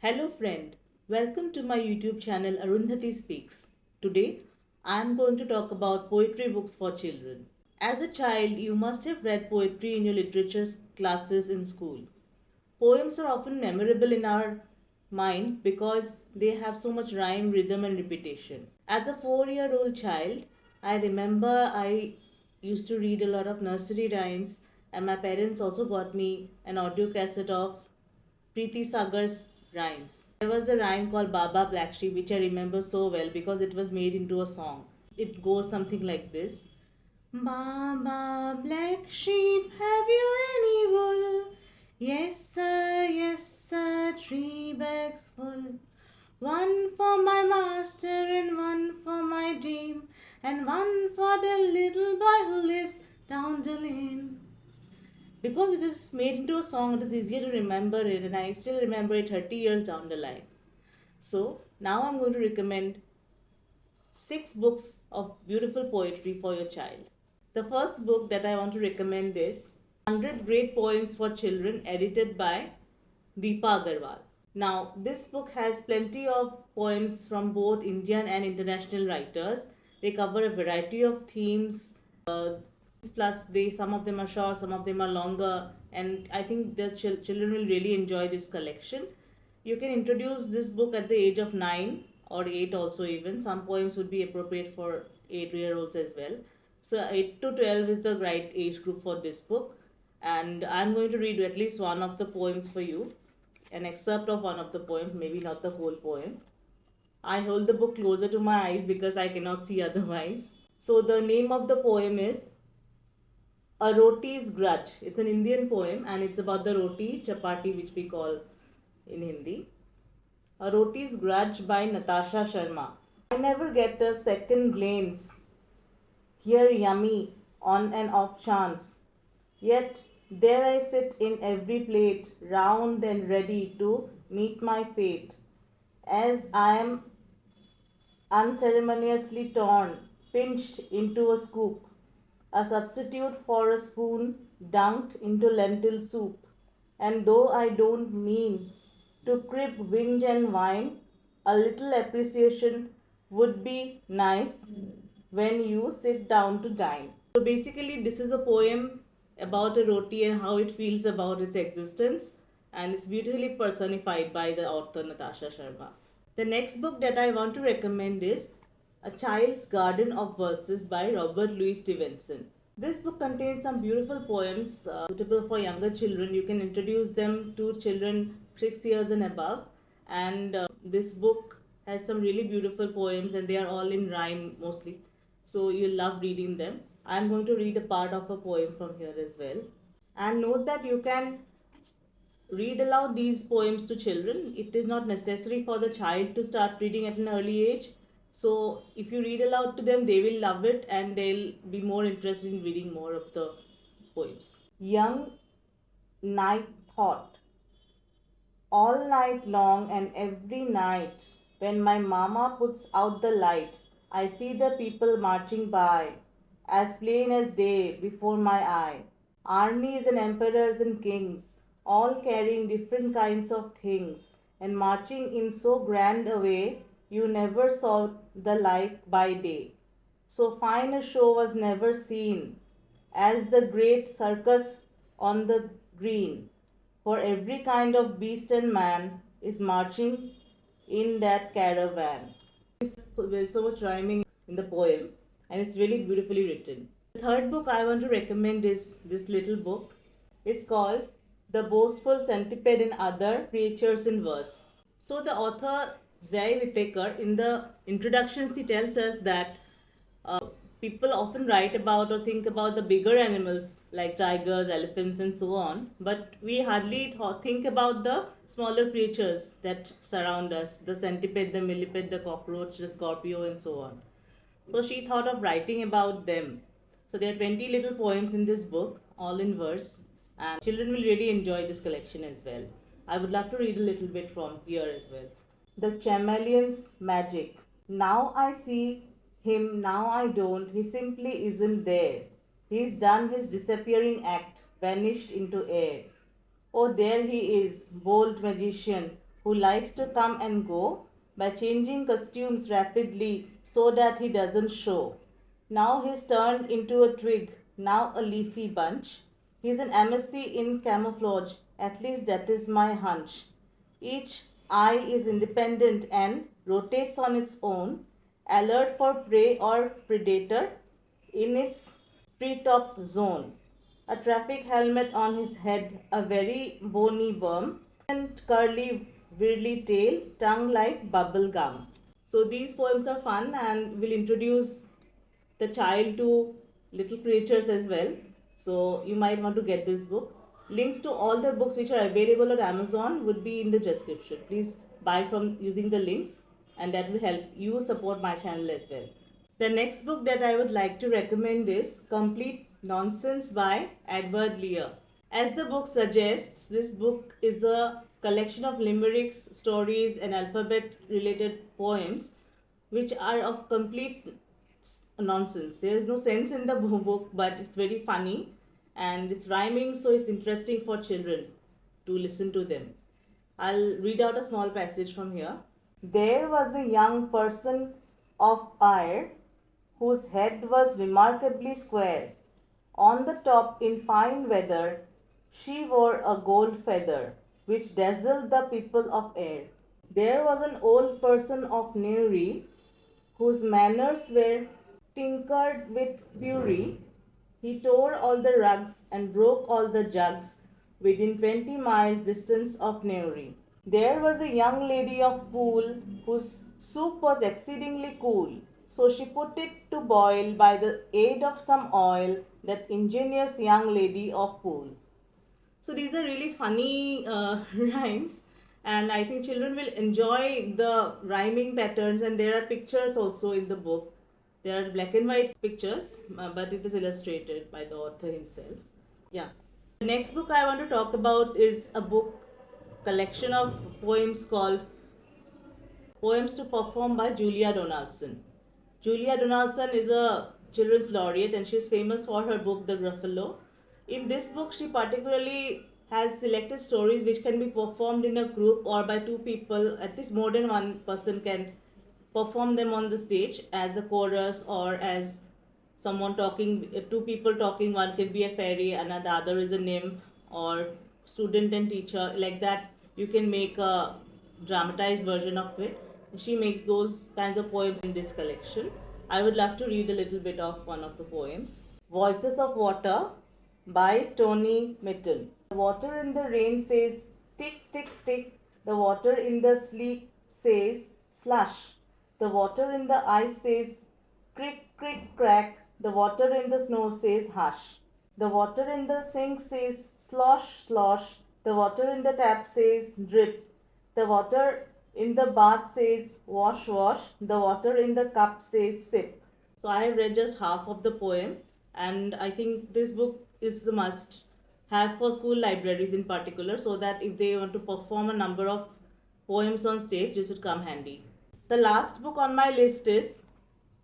Hello friend, welcome to my YouTube channel Arundhati Speaks. Today I am going to talk about poetry books for children. As a child, you must have read poetry in your literature classes in school. Poems are often memorable in our mind because they have so much rhyme, rhythm, and repetition. As a 4-year-old child, I remember I used to read a lot of nursery rhymes, and my parents also got me an audio cassette of Preeti Sagar's rhymes. There was a rhyme called Baba Black Sheep which I remember so well because it was made into a song. It goes something like this. Baba Black Sheep, have you any wool? Yes sir, 3 bags full. One for my master and one for my dame, and one for the little boy who lives down the lane. Because it is made into a song, it is easier to remember it, and I still remember it 30 years down the line. So, now I'm going to recommend 6 books of beautiful poetry for your child. The first book that I want to recommend is 100 Great Poems for Children, edited by Deepa Agarwal. Now, this book has plenty of poems from both Indian and international writers. They cover a variety of themes. Plus, some of them are short, some of them are longer, and I think the children will really enjoy this collection. You can introduce this book at the age of 9 or 8 also even. Some poems would be appropriate for 8-year-olds as well. So 8 to 12 is the right age group for this book, and I'm going to read at least one of the poems for you, an excerpt of one of the poems, maybe not the whole poem. I hold the book closer to my eyes because I cannot see otherwise. So the name of the poem is A Roti's Grudge. It's an Indian poem and it's about the roti, chapati, which we call in Hindi. A Roti's Grudge by Natasha Sharma. I never get a second glance here yummy on an off chance. Yet there I sit in every plate, round and ready to meet my fate. As I am unceremoniously torn, pinched into a scoop, a substitute for a spoon dunked into lentil soup. And though I don't mean to crib whinge and whine, a little appreciation would be nice when you sit down to dine. So basically, this is a poem about a roti and how it feels about its existence, and it's beautifully personified by the author Natasha Sharma. The next book that I want to recommend is A Child's Garden of Verses by Robert Louis Stevenson. This book contains some beautiful poems suitable for younger children. You can introduce them to children 6 years and above. And this book has some really beautiful poems, and they are all in rhyme mostly. So you'll love reading them. I'm going to read a part of a poem from here as well. And note that you can read aloud these poems to children. It is not necessary for the child to start reading at an early age. So, if you read aloud to them, they will love it and they'll be more interested in reading more of the poems. Young Night Thought. All night long and every night, when my mama puts out the light, I see the people marching by, as plain as day before my eye. Armies and emperors and kings, all carrying different kinds of things, and marching in so grand a way you never saw the like by day. So fine a show was never seen as the great circus on the green, for every kind of beast and man is marching in that caravan. There's so much rhyming in the poem, and it's really beautifully written. The third book I want to recommend is this little book. It's called The Boastful Centipede and Other Creatures in Verse. So the author Zay Whittaker, in the introduction, she tells us that people often write about or think about the bigger animals like tigers, elephants, and so on, but we hardly think about the smaller creatures that surround us, the centipede, the millipede, the cockroach, the scorpio, and so on. So she thought of writing about them. So there are 20 little poems in this book, all in verse, and children will really enjoy this collection as well. I would love to read a little bit from here as well. The Chameleon's Magic. Now I see him, now I don't. He simply isn't there. He's done his disappearing act, vanished into air. Oh, there he is, bold magician, who likes to come and go by changing costumes rapidly so that he doesn't show. Now he's turned into a twig, now a leafy bunch. He's an MSc in camouflage, at least that is my hunch. Each eye is independent and rotates on its own, alert for prey or predator in its treetop zone. A traffic helmet on his head, a very bony worm, and curly, whirly tail, tongue like bubble gum. So these poems are fun and will introduce the child to little creatures as well. So you might want to get this book. Links to all the books which are available on Amazon would be in the description. Please buy from using the links, and that will help you support my channel as well. The next book that I would like to recommend is Complete Nonsense by Edward Lear. As the book suggests, this book is a collection of limericks, stories, and alphabet related poems which are of complete nonsense. There is no sense in the book, but it's very funny and it's rhyming, so it's interesting for children to listen to them. I'll read out a small passage from here. There was a young person of Ayr whose head was remarkably square. On the top, in fine weather, she wore a gold feather, which dazzled the people of Ayr. There was an old person of Newry, whose manners were tinkered with fury. He tore all the rugs and broke all the jugs within 20 miles distance of Newry. There was a young lady of Poole whose soup was exceedingly cool, so she put it to boil by the aid of some oil, that ingenious young lady of Poole. So these are really funny rhymes, and I think children will enjoy the rhyming patterns. And there are pictures also in the book. There are black and white pictures, but it is illustrated by the author himself. Yeah. The next book I want to talk about is a book collection of poems called Poems to Perform by Julia Donaldson. Julia Donaldson is a children's laureate and she is famous for her book The Gruffalo. In this book, she particularly has selected stories which can be performed in a group or by two people. At least more than one person can perform them on the stage as a chorus or as someone talking, two people talking. One can be a fairy and the other is a nymph, or student and teacher. Like that, you can make a dramatized version of it. She makes those kinds of poems in this collection. I would love to read a little bit of one of the poems. Voices of Water by Tony Mitton. The water in the rain says tick, tick, tick. The water in the sleet says slush. The water in the ice says crick, crick, crack. The water in the snow says hush. The water in the sink says slosh, slosh. The water in the tap says drip. The water in the bath says wash, wash. The water in the cup says sip. So I have read just half of the poem, and I think this book is a must have for school libraries in particular, so that if they want to perform a number of poems on stage, this would come handy. The last book on my list is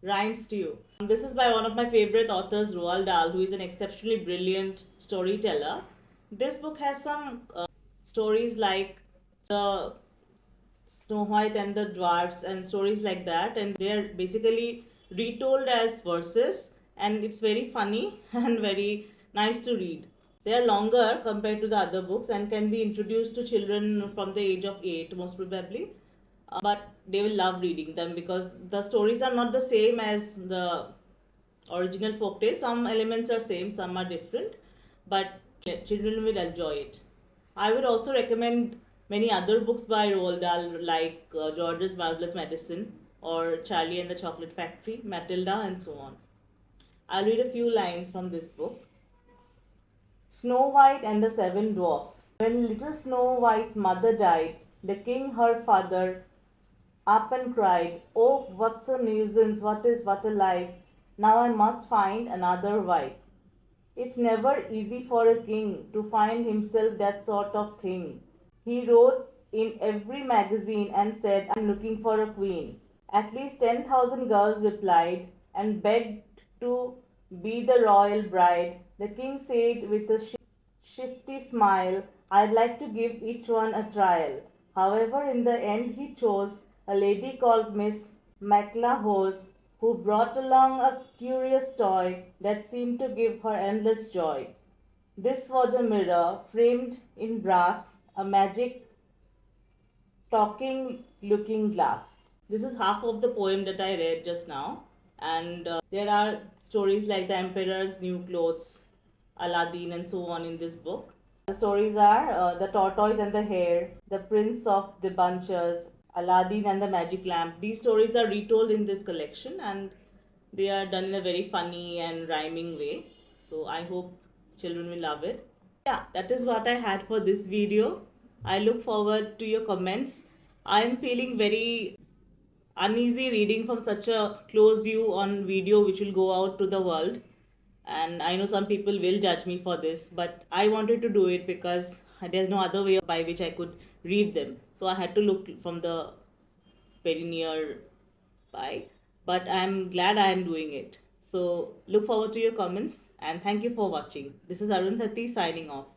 Rhyme Stew. This is by one of my favorite authors, Roald Dahl, who is an exceptionally brilliant storyteller. This book has some stories like the Snow White and the Dwarfs and stories like that, and they are basically retold as verses, and it's very funny and very nice to read. They are longer compared to the other books and can be introduced to children from the age of 8 most probably, but they will love reading them because the stories are not the same as the original folk tales. Some elements are same, some are different, but children will enjoy it. I would also recommend many other books by Roald Dahl, like George's Marvelous Medicine or Charlie and the Chocolate Factory, Matilda, and so on. I'll read a few lines from this book. Snow White and the Seven Dwarfs. When little Snow White's mother died, the king, her father, up and cried, "Oh, what's a nuisance, what a life! Now I must find another wife." It's never easy for a king to find himself that sort of thing. He wrote in every magazine and said, "I'm looking for a queen." At least 10,000 girls replied and begged to be the royal bride. The king said with a shifty smile, "I'd like to give each one a trial. However, in the end, he chose a lady called Miss McLahose, who brought along a curious toy that seemed to give her endless joy. This was a mirror framed in brass, a magic talking looking glass. This is half of the poem that I read just now, and there are stories like The Emperor's New Clothes, Aladdin, and so on in this book. The stories are The Tortoise and the Hare, The Prince of the Bunches, Aladdin and the Magic Lamp. These stories are retold in this collection and they are done in a very funny and rhyming way. So I hope children will love it. Yeah, that is what I had for this video. I look forward to your comments. I am feeling very uneasy reading from such a close view on video which will go out to the world, and I know some people will judge me for this, but I wanted to do it because there's no other way by which I could read them, so I had to look from the very near by, but I'm glad I am doing it. So look forward to your comments and thank you for watching. This is Arundhati signing off.